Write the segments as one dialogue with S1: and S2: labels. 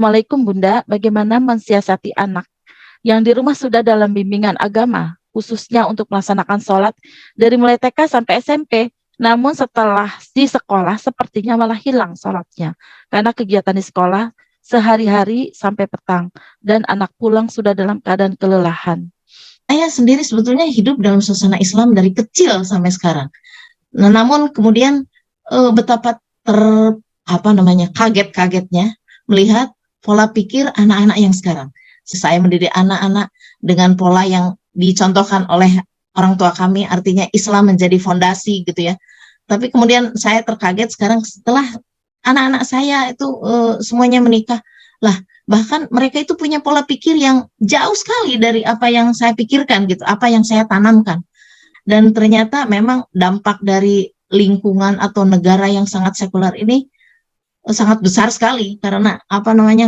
S1: Assalamualaikum Bunda, bagaimana mensiasati anak yang di rumah sudah dalam bimbingan agama, khususnya untuk melaksanakan sholat dari mulai TK sampai SMP, namun setelah di sekolah sepertinya malah hilang sholatnya, karena kegiatan di sekolah sehari-hari sampai petang, dan anak pulang sudah dalam keadaan kelelahan.
S2: Saya sendiri sebetulnya hidup dalam suasana Islam dari kecil sampai sekarang. Nah, namun kemudian betapa kaget-kagetnya melihat pola pikir anak-anak yang sekarang. Saya mendidik anak-anak dengan pola yang dicontohkan oleh orang tua kami, artinya Islam menjadi fondasi gitu ya. Tapi kemudian saya terkaget sekarang setelah anak-anak saya itu semuanya menikah. Lah, bahkan mereka itu punya pola pikir yang jauh sekali dari apa yang saya pikirkan gitu, apa yang saya tanamkan. Dan ternyata memang dampak dari lingkungan atau negara yang sangat sekuler ini sangat besar sekali, karena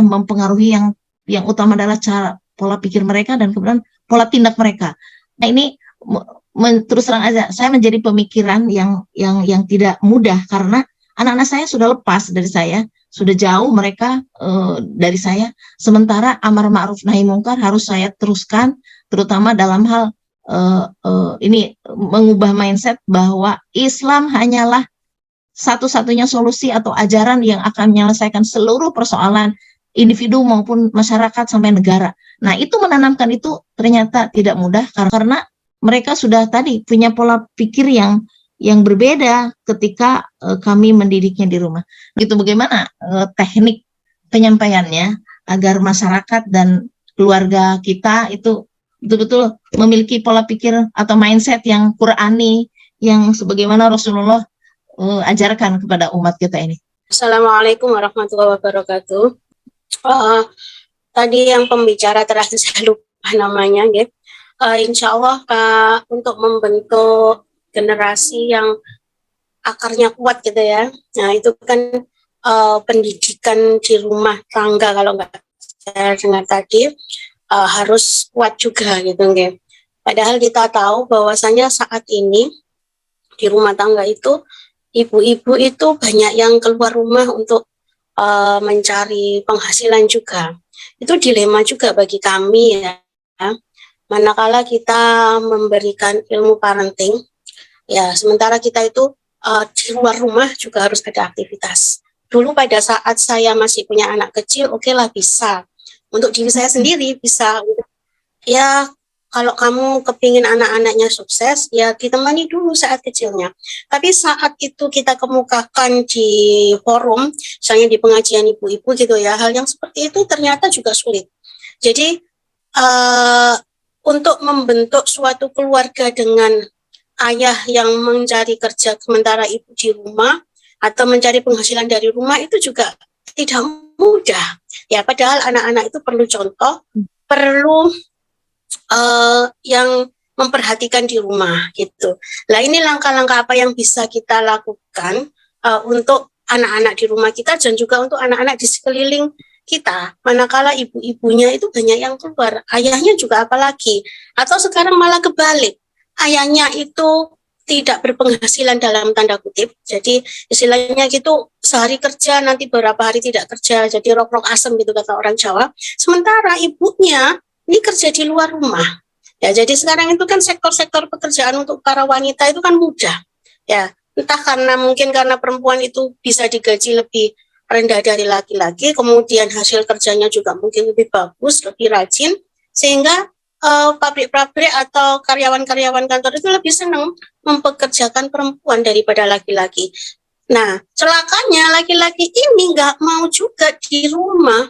S2: mempengaruhi yang utama adalah cara pola pikir mereka dan kemudian pola tindak mereka. Nah, ini terus terang aja saya menjadi pemikiran yang tidak mudah, karena anak-anak saya sudah lepas dari saya, sudah jauh mereka dari saya, sementara amar ma'ruf nahi mungkar harus saya teruskan, terutama dalam hal ini mengubah mindset bahwa Islam hanyalah satu-satunya solusi atau ajaran yang akan menyelesaikan seluruh persoalan individu maupun masyarakat sampai negara. Nah, itu menanamkan itu ternyata tidak mudah, karena mereka sudah tadi punya pola pikir yang berbeda ketika kami mendidiknya di rumah. Gitu, bagaimana teknik penyampaiannya agar masyarakat dan keluarga kita itu betul-betul memiliki pola pikir atau mindset yang Qurani, yang sebagaimana Rasulullah ajarkan kepada umat kita ini.
S3: Assalamualaikum warahmatullahi wabarakatuh. Tadi yang pembicara terakhir saya lupa namanya, gitu. Insya Allah untuk membentuk generasi yang akarnya kuat gitu ya. Nah, itu kan pendidikan di rumah tangga, kalau nggak saya dengar tadi harus kuat juga gitu, gitu. Padahal kita tahu bahwasanya saat ini di rumah tangga itu ibu-ibu itu banyak yang keluar rumah untuk mencari penghasilan juga. Itu dilema juga bagi kami ya. Manakala kita memberikan ilmu parenting, ya sementara kita itu di luar rumah juga harus ada aktivitas. Dulu pada saat saya masih punya anak kecil, oke lah bisa. Untuk diri saya sendiri bisa. Ya, kalau kamu kepingin anak-anaknya sukses, ya ditemani dulu saat kecilnya. Tapi saat itu kita kemukakan di forum, misalnya di pengajian ibu-ibu gitu ya, hal yang seperti itu ternyata juga sulit. Jadi untuk membentuk suatu keluarga dengan ayah yang mencari kerja sementara ibu di rumah, atau mencari penghasilan dari rumah, itu juga tidak mudah. Ya, padahal anak-anak itu perlu contoh, perlu yang memperhatikan di rumah gitu. Nah, ini langkah-langkah apa yang bisa kita lakukan untuk anak-anak di rumah kita dan juga untuk anak-anak di sekeliling kita. Manakala ibu-ibunya itu banyak yang keluar, ayahnya juga apalagi. Atau sekarang malah kebalik, ayahnya itu tidak berpenghasilan dalam tanda kutip. Jadi istilahnya gitu, sehari kerja nanti beberapa hari tidak kerja, jadi rok-rok asem gitu kata orang Jawa. Sementara ibunya ini kerja di luar rumah. Ya, jadi sekarang itu kan sektor-sektor pekerjaan untuk para wanita itu kan mudah. Ya, entah karena perempuan itu bisa digaji lebih rendah dari laki-laki, kemudian hasil kerjanya juga mungkin lebih bagus, lebih rajin, sehingga pabrik-pabrik atau karyawan-karyawan kantor itu lebih senang mempekerjakan perempuan daripada laki-laki. Nah, celakanya laki-laki ini nggak mau juga di rumah.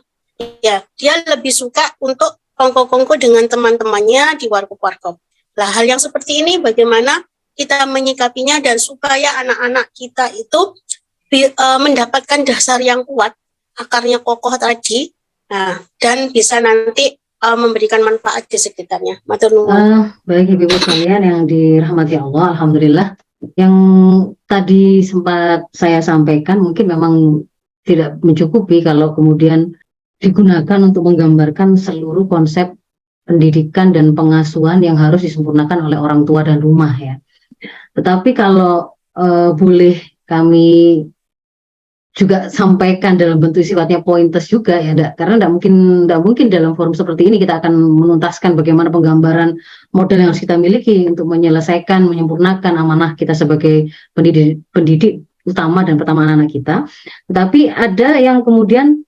S3: Ya, dia lebih suka untuk kongko-kongko dengan teman-temannya di warkop-warkop. Nah, hal yang seperti ini bagaimana kita menyikapinya dan supaya anak-anak kita itu mendapatkan dasar yang kuat, akarnya kokoh tadi, dan bisa nanti memberikan manfaat di sekitarnya.
S4: Baik ibu-ibu sekalian yang dirahmati Allah, alhamdulillah. Yang tadi sempat saya sampaikan mungkin memang tidak mencukupi kalau kemudian digunakan untuk menggambarkan seluruh konsep pendidikan dan pengasuhan yang harus disempurnakan oleh orang tua dan rumah ya. Tetapi kalau boleh kami juga sampaikan dalam bentuk sifatnya pointers juga ya, karena nggak mungkin dalam forum seperti ini kita akan menuntaskan bagaimana penggambaran model yang harus kita miliki untuk menyelesaikan, menyempurnakan amanah kita sebagai pendidik utama dan pertama anak-anak kita. Tetapi ada yang kemudian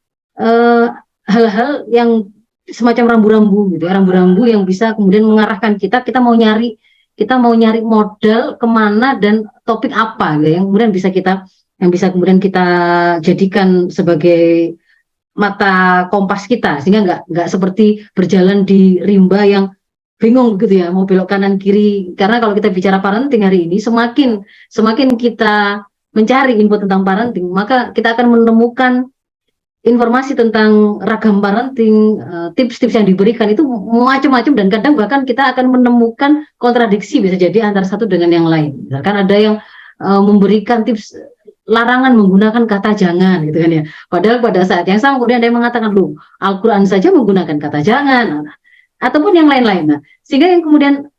S4: hal-hal yang semacam rambu-rambu gitu ya, rambu-rambu yang bisa kemudian mengarahkan kita mau nyari modal kemana dan topik apa gitu, yang bisa kemudian kita jadikan sebagai mata kompas kita, sehingga nggak seperti berjalan di rimba yang bingung gitu ya, mau belok kanan kiri. Karena kalau kita bicara parenting hari ini, semakin kita mencari info tentang parenting, maka kita akan menemukan informasi tentang ragam parenting, tips-tips yang diberikan itu macam-macam, dan kadang bahkan kita akan menemukan kontradiksi bisa jadi antara satu dengan yang lain. Misalkan ada yang memberikan tips larangan menggunakan kata jangan gitu kan ya. Padahal pada saat yang sama kemudian ada yang mengatakan loh, Al-Quran saja menggunakan kata jangan, ataupun yang lain-lain. Nah, sehingga yang kemudian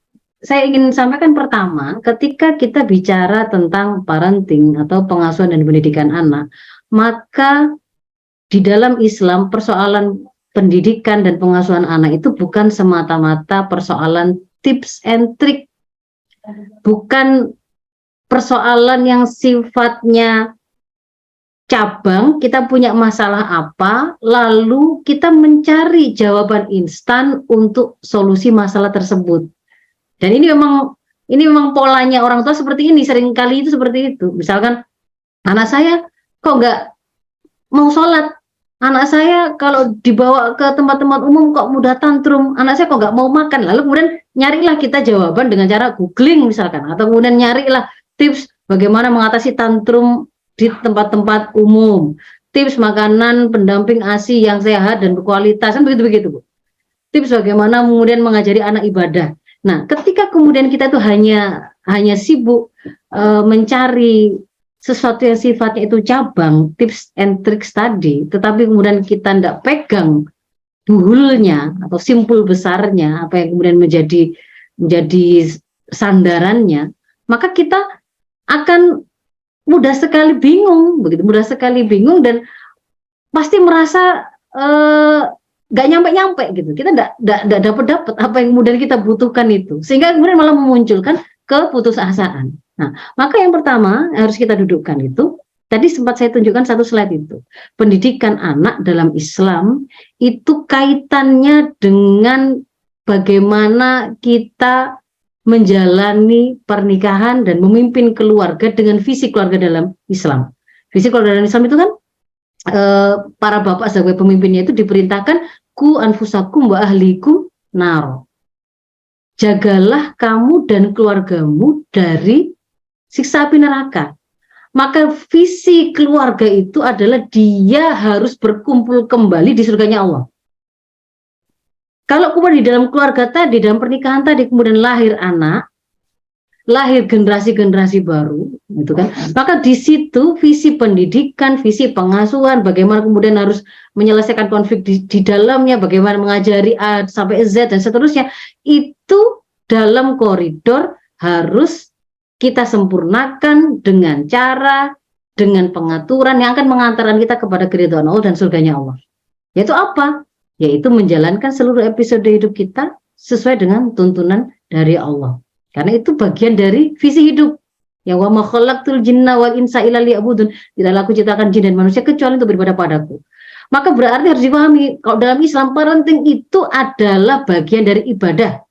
S4: saya ingin sampaikan pertama, ketika kita bicara tentang parenting atau pengasuhan dan pendidikan anak, maka di dalam Islam persoalan pendidikan dan pengasuhan anak itu bukan semata-mata persoalan tips and trick, bukan persoalan yang sifatnya cabang, kita punya masalah apa, lalu kita mencari jawaban instan untuk solusi masalah tersebut. Dan ini memang polanya orang tua seperti ini, seringkali itu seperti itu. Misalkan anak saya kok nggak mau sholat, anak saya kalau dibawa ke tempat-tempat umum kok mudah tantrum, anak saya kok nggak mau makan. Lalu kemudian nyarilah kita jawaban dengan cara googling misalkan, atau kemudian nyarilah tips bagaimana mengatasi tantrum di tempat-tempat umum, tips makanan pendamping ASI yang sehat dan berkualitas, kan begitu-begitu Bu. Tips bagaimana kemudian mengajari anak ibadah. Nah, ketika kemudian kita tuh hanya sibuk mencari sesuatu yang sifatnya itu cabang, tips and tricks tadi, tetapi kemudian kita tidak pegang buhulnya atau simpul besarnya, apa yang kemudian menjadi sandarannya, maka kita akan mudah sekali bingung, dan pasti merasa nggak nyampe gitu. Kita nggak dapat apa yang kemudian kita butuhkan itu, sehingga kemudian malah memunculkan keputusasaan. Nah, maka yang pertama harus kita dudukkan itu, tadi sempat saya tunjukkan satu slide itu, pendidikan anak dalam Islam itu kaitannya dengan bagaimana kita menjalani pernikahan dan memimpin keluarga dengan visi keluarga dalam Islam. Visi keluarga dalam Islam itu kan para bapak sebagai pemimpinnya itu diperintahkan ku anfusakum wa ahlikum naro. Jagalah kamu dan keluargamu dari siksa api neraka. Maka visi keluarga itu adalah dia harus berkumpul kembali di surganya Allah. Kalau kemudian di dalam keluarga tadi, dalam pernikahan tadi kemudian lahir anak, lahir generasi-generasi baru, gitu kan? Maka di situ visi pendidikan, visi pengasuhan, bagaimana kemudian harus menyelesaikan konflik di dalamnya, bagaimana mengajari A sampai Z dan seterusnya, itu dalam koridor harus kita sempurnakan dengan cara, dengan pengaturan yang akan mengantarkan kita kepada keridhaan Allah dan surganya Allah. Yaitu apa? Yaitu menjalankan seluruh episode hidup kita sesuai dengan tuntunan dari Allah. Karena itu bagian dari visi hidup. Ya wa ma khalaqtul jinna wal insa illa liya'budun. Tidaklah aku ciptakan jin dan manusia kecuali untuk beribadah padaku. Maka berarti harus dipahami, kalau dalam Islam parenting itu adalah bagian dari ibadah.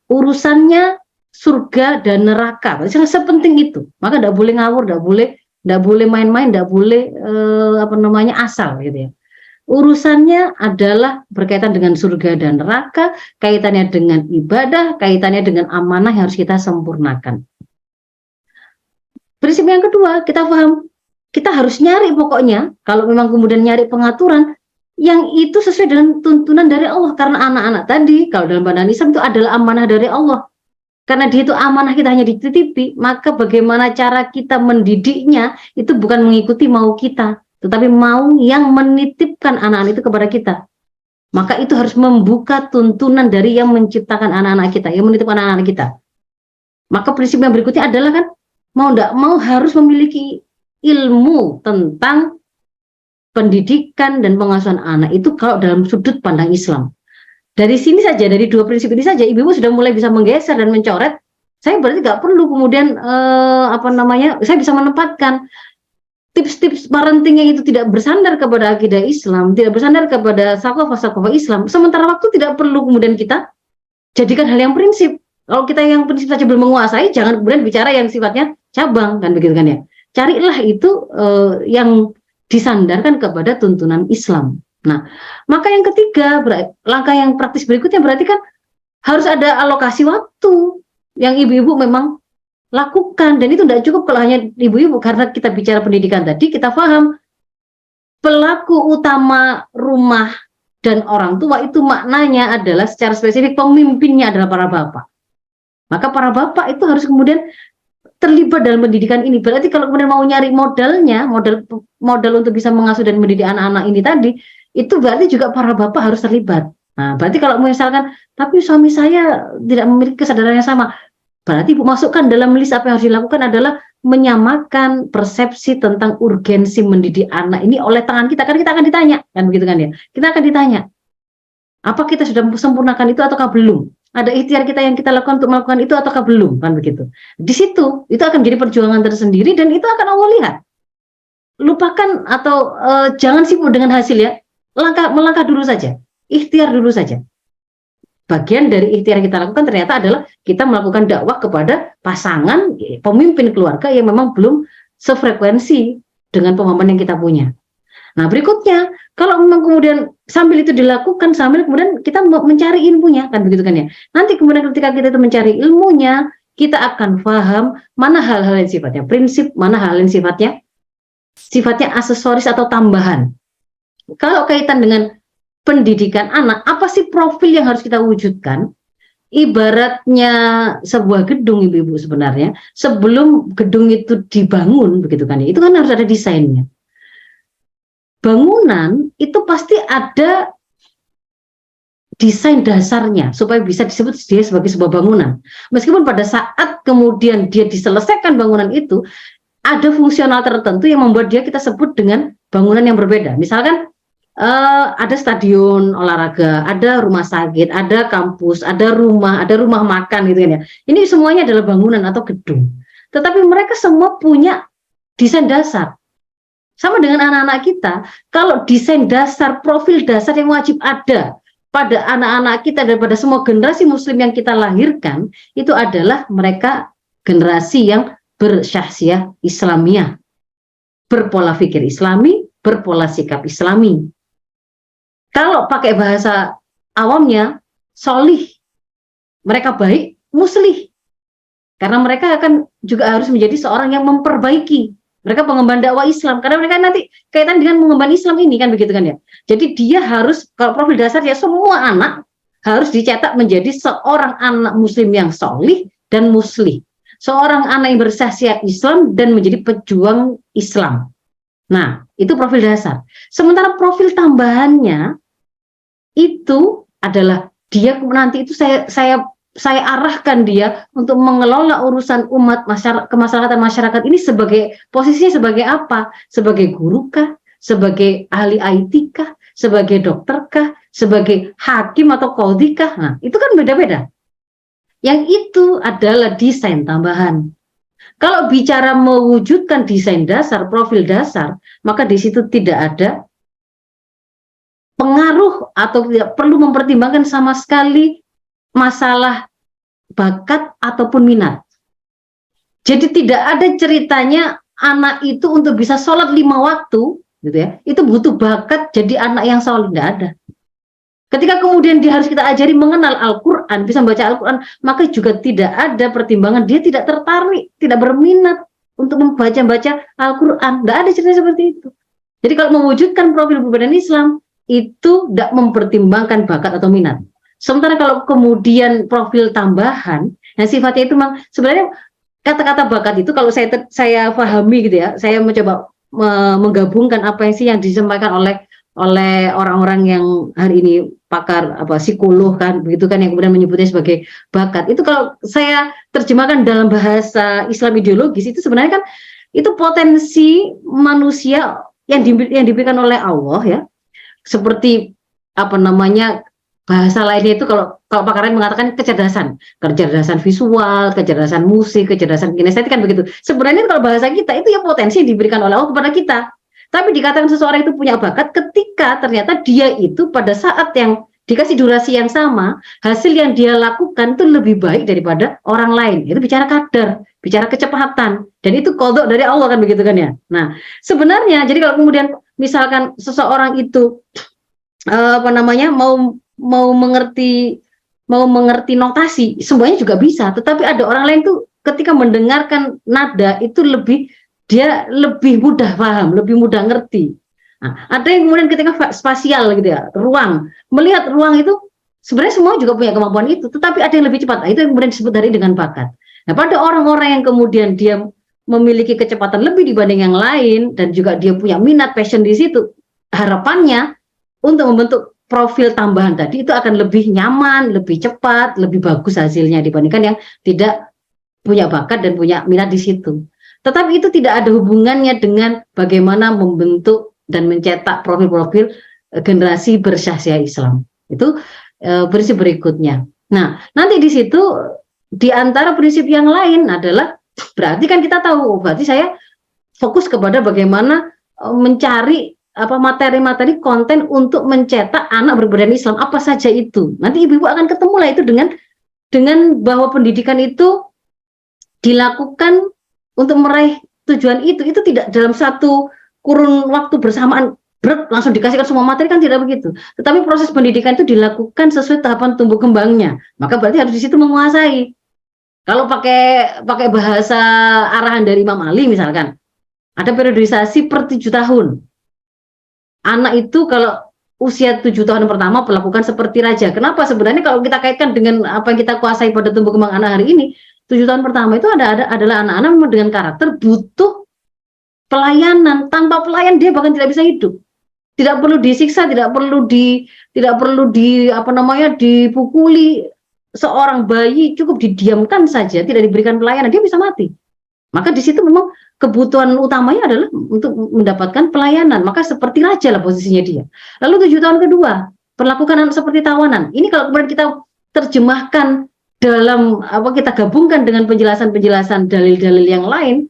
S4: Urusannya surga dan neraka. Sangat sepenting itu. Maka tidak boleh ngawur, tidak boleh main-main, tidak boleh asal gitu ya. Urusannya adalah berkaitan dengan surga dan neraka, kaitannya dengan ibadah, kaitannya dengan amanah yang harus kita sempurnakan. Prinsip yang kedua, kita paham, kita harus nyari pokoknya, kalau memang kemudian nyari pengaturan, yang itu sesuai dengan tuntunan dari Allah. Karena anak-anak tadi, kalau dalam pandangan Islam itu adalah amanah dari Allah. Karena dia itu amanah kita hanya dititipi, maka bagaimana cara kita mendidiknya, itu bukan mengikuti mau kita, tetapi mau yang menitipkan anak-anak itu kepada kita. Maka itu harus membuka tuntunan dari yang menciptakan anak-anak kita, yang menitipkan anak-anak kita. Maka prinsip yang berikutnya adalah kan, mau tidak mau harus memiliki ilmu tentang pendidikan dan pengasuhan anak itu kalau dalam sudut pandang Islam. Dari sini saja, dari dua prinsip ini saja, ibu-ibu sudah mulai bisa menggeser dan mencoret. Saya berarti nggak perlu kemudian saya bisa menempatkan tips-tips parenting yang itu tidak bersandar kepada akidah Islam, tidak bersandar kepada sakofah Islam. Sementara waktu tidak perlu kemudian kita jadikan hal yang prinsip. Kalau kita yang prinsip saja belum menguasai, jangan kemudian bicara yang sifatnya cabang, kan begitu kan ya. Carilah itu yang disandarkan kepada tuntunan Islam. Nah, maka yang ketiga, langkah yang praktis berikutnya berarti kan harus ada alokasi waktu yang ibu-ibu memang lakukan, dan itu tidak cukup kalau hanya ibu-ibu, karena kita bicara pendidikan tadi, kita paham pelaku utama rumah dan orang tua itu maknanya adalah secara spesifik pemimpinnya adalah para bapak. Maka para bapak itu harus kemudian terlibat dalam pendidikan ini. Berarti kalau kemudian mau nyari modalnya, modal untuk bisa mengasuh dan mendidik anak-anak ini tadi, itu berarti juga para bapak harus terlibat. Nah, berarti kalau misalkan, tapi suami saya tidak memiliki kesadaran yang sama, berarti ibu masukkan dalam list apa yang harus dilakukan adalah menyamakan persepsi tentang urgensi mendidik anak ini oleh tangan kita. Kan kita akan ditanya, kan begitu kan ya? Kita akan ditanya, apa kita sudah sempurnakan itu ataukah belum? Ada ikhtiar kita yang kita lakukan untuk melakukan itu ataukah belum? Kan begitu. Di situ, itu akan menjadi perjuangan tersendiri dan itu akan Allah lihat. Lupakan atau jangan sibuk dengan hasil ya. Melangkah dulu saja, ikhtiar dulu saja. Bagian dari ikhtiar yang kita lakukan ternyata adalah kita melakukan dakwah kepada pasangan, pemimpin keluarga yang memang belum sefrekuensi dengan pemahaman yang kita punya. Nah, berikutnya, kalau memang kemudian sambil itu dilakukan, sambil kemudian kita mencari ilmunya, kan begitu kan ya. Nanti kemudian ketika kita itu mencari ilmunya, kita akan paham mana hal-hal yang sifatnya prinsip, mana hal yang sifatnya aksesoris atau tambahan. Kalau kaitan dengan pendidikan anak, apa sih profil yang harus kita wujudkan? Ibaratnya sebuah gedung, ibu-ibu, sebenarnya sebelum gedung itu dibangun, begitu kan ya, itu kan harus ada desainnya. Bangunan itu pasti ada desain dasarnya supaya bisa disebut dia sebagai sebuah bangunan. Meskipun pada saat kemudian dia diselesaikan bangunan itu, ada fungsional tertentu yang membuat dia kita sebut dengan bangunan yang berbeda. Misalkan ada stadion olahraga, ada rumah sakit, ada kampus, ada rumah makan gitu kan ya. Ini semuanya adalah bangunan atau gedung. Tetapi mereka semua punya desain dasar. Sama dengan anak-anak kita, kalau desain dasar, profil dasar yang wajib ada pada anak-anak kita dan pada semua generasi muslim yang kita lahirkan, itu adalah mereka generasi yang bersyahsiah Islamiyah, berpola pikir Islami, berpola sikap Islami. Kalau pakai bahasa awamnya, solih, mereka baik, muslih. Karena mereka akan juga harus menjadi seorang yang memperbaiki. Mereka pengemban dakwah Islam, karena mereka nanti kaitan dengan pengemban Islam ini, kan begitu kan ya. Jadi dia harus, kalau profil dasar ya semua anak harus dicetak menjadi seorang anak muslim yang solih dan muslih. Seorang anak yang bersyahsiah Islam dan menjadi pejuang Islam. Nah, itu profil dasar. Sementara profil tambahannya itu adalah dia nanti itu saya arahkan dia untuk mengelola urusan umat kemaslahatan masyarakat ini sebagai posisinya sebagai apa? Sebagai guru kah? Sebagai ahli IT kah? Sebagai dokter kah? Sebagai hakim atau qadhi kah? Nah, itu kan beda-beda. Yang itu adalah desain tambahan. Kalau bicara mewujudkan desain dasar, profil dasar, maka di situ tidak ada pengaruh atau tidak perlu mempertimbangkan sama sekali masalah bakat ataupun minat. Jadi tidak ada ceritanya anak itu untuk bisa sholat 5 waktu, gitu ya, itu butuh bakat jadi anak yang soleh, tidak ada. Ketika kemudian dia harus kita ajari mengenal Al-Quran, bisa membaca Al-Quran, maka juga tidak ada pertimbangan dia tidak tertarik, tidak berminat untuk membaca Al-Quran. Tidak ada cerita seperti itu. Jadi kalau mewujudkan profil kepribadian Islam, itu tidak mempertimbangkan bakat atau minat. Sementara kalau kemudian profil tambahan, yang sifatnya itu memang sebenarnya kata-kata bakat itu kalau saya pahami gitu ya, saya mencoba menggabungkan apa yang disampaikan oleh orang-orang yang hari ini pakar psikolog kan begitu kan yang kemudian menyebutnya sebagai bakat. Itu kalau saya terjemahkan dalam bahasa Islam ideologis itu sebenarnya kan itu potensi manusia yang diberikan oleh Allah ya, seperti apa namanya, bahasa lainnya itu kalau Pak Karin mengatakan kecerdasan visual, kecerdasan musik, kecerdasan kinestetik kan begitu. Sebenarnya kalau bahasa kita itu ya potensi yang diberikan oleh Allah kepada kita. Tapi dikatakan seseorang itu punya bakat ketika ternyata dia itu pada saat yang dikasih durasi yang sama, hasil yang dia lakukan itu lebih baik daripada orang lain. Itu bicara kadar, bicara kecepatan. Dan itu qadha dari Allah kan begitu kan ya. Nah, sebenarnya jadi kalau kemudian misalkan seseorang itu apa namanya mau mengerti notasi, semuanya juga bisa. Tetapi ada orang lain tuh ketika mendengarkan nada itu dia lebih mudah paham, lebih mudah ngerti. Nah, ada yang kemudian ketika spasial gitu ya, melihat ruang itu sebenarnya semua juga punya kemampuan itu, tetapi ada yang lebih cepat. Nah, itu yang kemudian disebut dari dengan bakat. Nah, pada orang-orang yang kemudian dia memiliki kecepatan lebih dibanding yang lain dan juga dia punya minat passion di situ, harapannya untuk membentuk profil tambahan tadi itu akan lebih nyaman, lebih cepat, lebih bagus hasilnya dibandingkan yang tidak punya bakat dan punya minat di situ. Tetapi itu tidak ada hubungannya dengan bagaimana membentuk dan mencetak profil-profil generasi bersyahsiah Islam. Itu prinsip berikutnya. Nah, nanti di situ di antara prinsip yang lain adalah berarti kan kita tahu, berarti saya fokus kepada bagaimana mencari materi-materi konten untuk mencetak anak berbudaya Islam apa saja itu. Nanti ibu-ibu akan ketemu lah itu dengan bahwa pendidikan itu dilakukan untuk meraih tujuan itu tidak dalam satu kurun waktu bersamaan langsung dikasihkan semua materi kan tidak begitu. Tetapi proses pendidikan itu dilakukan sesuai tahapan tumbuh kembangnya. Maka berarti harus di situ menguasai. Kalau pakai bahasa arahan dari Imam Ali misalkan, ada periodisasi per 7 tahun. Anak itu kalau usia 7 tahun pertama perlakukan seperti raja. Kenapa? Sebenarnya kalau kita kaitkan dengan apa yang kita kuasai pada tumbuh kembang anak hari ini, 7 tahun pertama itu adalah anak-anak dengan karakter butuh pelayanan. Tanpa pelayan dia bahkan tidak bisa hidup. Tidak perlu disiksa, tidak perlu dipukuli. Seorang bayi cukup didiamkan saja, tidak diberikan pelayanan, dia bisa mati. Maka di situ memang kebutuhan utamanya adalah untuk mendapatkan pelayanan. Maka seperti raja lah posisinya dia. Lalu 7 tahun kedua, perlakukan anak seperti tawanan. Ini kalau kemudian kita terjemahkan dalam kita gabungkan dengan penjelasan-penjelasan dalil-dalil yang lain,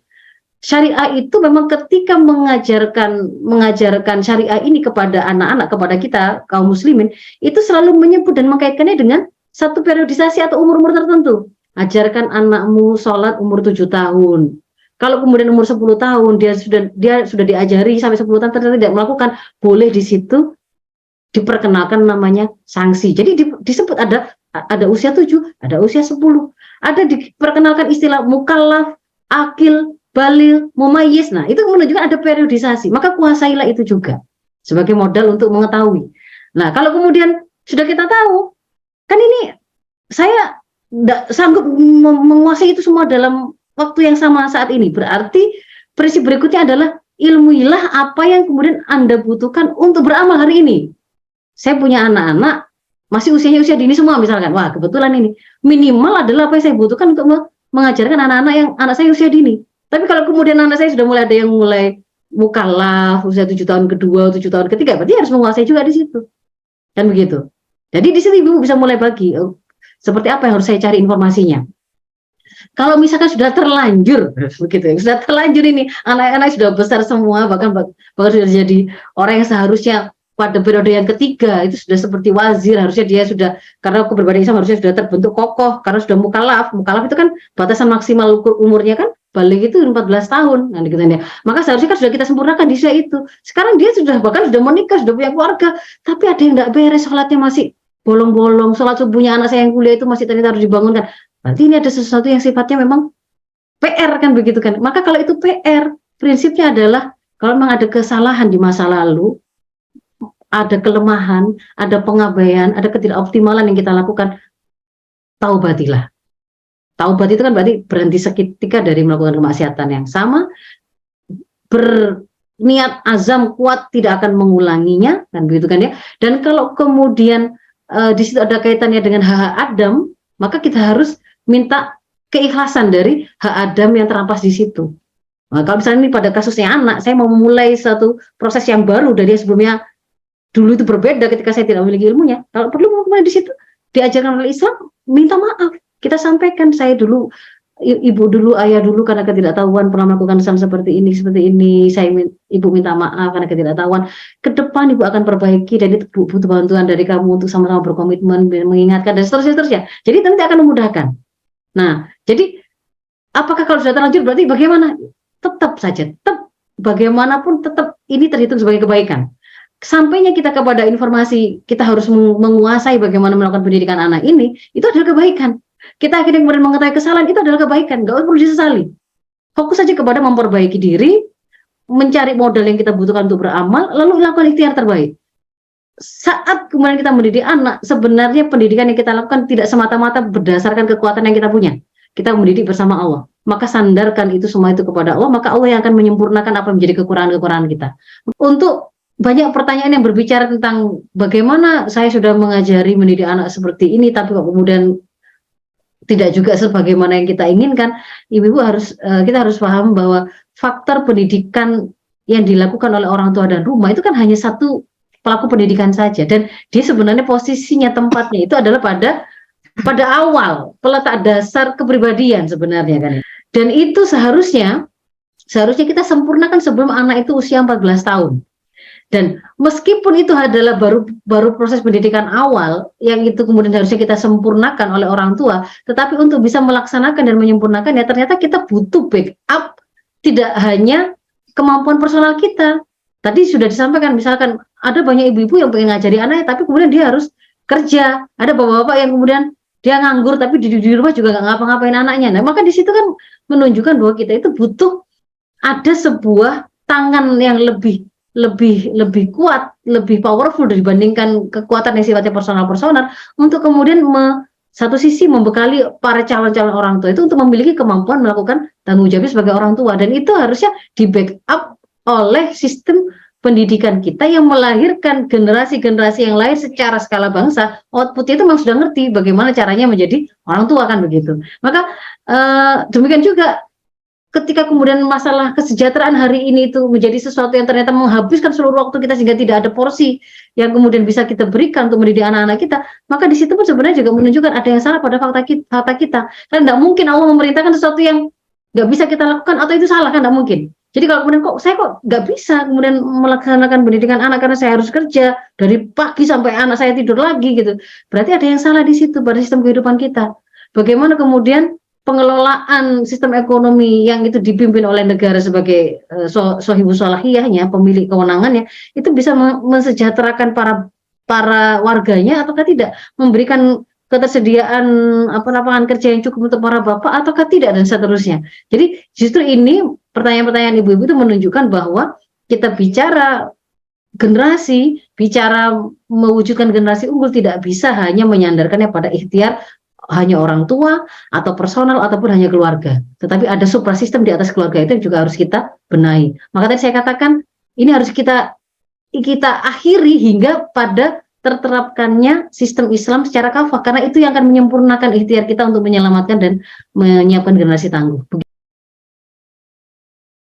S4: syariah itu memang ketika mengajarkan syariah ini kepada anak-anak, kepada kita kaum muslimin, itu selalu menyebut dan mengkaitkannya dengan satu periodisasi atau umur-umur tertentu. Ajarkan anakmu sholat umur 7 tahun. Kalau kemudian umur 10 tahun dia sudah diajari sampai 10 tahun ternyata tidak melakukan, boleh di situ diperkenalkan namanya sanksi. Jadi disebut ada usia 7, ada usia 10. Ada diperkenalkan istilah mukallaf, akil, balil, mumayyiz. Nah, itu menunjukkan ada periodisasi. Maka kuasailah itu juga sebagai modal untuk mengetahui. Nah, kalau kemudian sudah kita tahu, kan ini saya tidak sanggup menguasai itu semua dalam waktu yang sama saat ini. Berarti prinsip berikutnya adalah ilmuilah apa yang kemudian Anda butuhkan untuk beramal hari ini. Saya punya anak-anak masih usia dini semua misalkan. Wah, kebetulan ini minimal adalah apa yang saya butuhkan untuk mengajarkan anak saya usia dini. Tapi kalau kemudian anak saya sudah mulai ada yang mulai mukallaf usia 7 tahun kedua, 7 tahun ketiga, berarti harus menguasai juga di situ. Kan begitu. Jadi di situ ibu bisa mulai bagi seperti apa yang harus saya cari informasinya. Kalau misalkan sudah terlanjur begitu ya, sudah terlanjur ini anak-anak sudah besar semua, bahkan sudah jadi orang yang seharusnya pada periode yang ketiga itu sudah seperti wazir, harusnya dia sudah, karena kepribadian Islam harusnya sudah terbentuk kokoh karena sudah mukallaf itu kan batasan maksimal umurnya kan balik itu 14 tahun kan gitu ya. Maka seharusnya kan sudah kita sempurnakan di usia itu. Sekarang dia bahkan sudah menikah, sudah punya keluarga, tapi ada yang tidak beres, sholatnya masih bolong-bolong, sholat subuhnya anak saya yang kuliah itu masih ternyata harus dibangunkan. Berarti ini ada sesuatu yang sifatnya memang PR kan begitu kan. Maka kalau itu PR, prinsipnya adalah kalau memang ada kesalahan di masa lalu, ada kelemahan, ada pengabaian, ada ketidakoptimalan yang kita lakukan, taubatilah. Taubat itu kan berarti berhenti seketika dari melakukan kemaksiatan yang sama, berniat azam kuat tidak akan mengulanginya, kan begitu kan ya. Dan kalau kemudian di situ ada kaitannya dengan hak Adam, maka kita harus minta keikhlasan dari hak Adam yang terampas di situ. Nah, kalau misalnya ini pada kasusnya anak, saya mau memulai satu proses yang baru dari yang sebelumnya dulu itu berbeda ketika saya tidak memiliki ilmunya. Kalau perlu mulai di situ diajarkan oleh Islam, minta maaf. Kita sampaikan, saya dulu, ibu dulu, ayah dulu karena ketidaktahuan pernah melakukan kesalahan seperti ini. Ibu minta maaf karena ketidaktahuan. Ke depan ibu akan perbaiki dan itu butuh bantuan dari kamu untuk sama-sama berkomitmen, mengingatkan dan seterusnya. Jadi nanti akan memudahkan. Nah, jadi apakah kalau sudah terlanjur berarti bagaimana? Tetap saja, bagaimanapun tetap ini terhitung sebagai kebaikan. Sampainya kita kepada informasi, kita harus menguasai bagaimana melakukan pendidikan anak ini, itu adalah kebaikan. Kita akhirnya kemudian mengetahui kesalahan, itu adalah kebaikan, nggak perlu disesali. Fokus saja kepada memperbaiki diri, mencari modal yang kita butuhkan untuk beramal, lalu lakukan ikhtiar terbaik. Saat kemudian kita mendidik anak, sebenarnya pendidikan yang kita lakukan tidak semata-mata berdasarkan kekuatan yang kita punya. Kita mendidik bersama Allah. Maka sandarkan itu semua itu kepada Allah, maka Allah yang akan menyempurnakan apa yang menjadi kekurangan-kekurangan kita. Untuk banyak pertanyaan yang berbicara tentang bagaimana saya sudah mengajari mendidik anak seperti ini, tapi kok kemudian tidak juga sebagaimana yang kita inginkan. Ibu-ibu kita harus paham bahwa faktor pendidikan yang dilakukan oleh orang tua dan rumah itu kan hanya satu pelaku pendidikan saja, dan dia sebenarnya posisinya, tempatnya itu adalah pada awal peletak dasar kepribadian sebenarnya kan. Dan itu seharusnya kita sempurnakan sebelum anak itu usia 14 tahun. Dan meskipun itu adalah baru proses pendidikan awal yang itu kemudian harusnya kita sempurnakan oleh orang tua, tetapi untuk bisa melaksanakan dan menyempurnakan ya ternyata kita butuh backup, tidak hanya kemampuan personal kita. Tadi sudah disampaikan, misalkan ada banyak ibu-ibu yang pengen ngajari anaknya tapi kemudian dia harus kerja, ada bapak-bapak yang kemudian dia nganggur tapi di rumah juga nggak ngapa-ngapain anaknya. Nah, maka di situ kan menunjukkan bahwa kita itu butuh ada sebuah tangan yang lebih kuat, lebih powerful dibandingkan kekuatan yang sifatnya personal untuk kemudian satu sisi membekali para calon-calon orang tua itu untuk memiliki kemampuan melakukan tanggung jawab sebagai orang tua, dan itu harusnya di backup oleh sistem pendidikan kita yang melahirkan generasi-generasi yang lahir secara skala bangsa. Outputnya itu memang sudah ngerti bagaimana caranya menjadi orang tua kan begitu. Maka demikian juga ketika kemudian masalah kesejahteraan hari ini itu menjadi sesuatu yang ternyata menghabiskan seluruh waktu kita sehingga tidak ada porsi yang kemudian bisa kita berikan untuk mendidik anak-anak kita, maka di situ pun sebenarnya juga menunjukkan ada yang salah pada fakta kita. Karena tidak mungkin Allah memerintahkan sesuatu yang nggak bisa kita lakukan atau itu salah, kan tidak mungkin. Jadi kalau kemudian saya nggak bisa kemudian melaksanakan pendidikan anak karena saya harus kerja dari pagi sampai anak saya tidur lagi gitu, berarti ada yang salah di situ pada sistem kehidupan kita. Bagaimana kemudian pengelolaan sistem ekonomi yang itu dipimpin oleh negara sebagai sohibus salahiyahnya, pemilik kewenangannya, itu bisa mensejahterakan para warganya ataukah tidak, memberikan ketersediaan lapangan kerja yang cukup untuk para bapak ataukah tidak, dan seterusnya. Jadi justru ini pertanyaan-pertanyaan ibu-ibu itu menunjukkan bahwa kita bicara generasi, bicara mewujudkan generasi unggul tidak bisa hanya menyandarkannya pada ikhtiar hanya orang tua atau personal ataupun hanya keluarga, tetapi ada suprasistem di atas keluarga itu yang juga harus kita benahi. Maka tadi saya katakan ini harus kita akhiri hingga pada terterapkannya sistem Islam secara kafah, karena itu yang akan menyempurnakan ikhtiar kita untuk menyelamatkan dan menyiapkan generasi tangguh.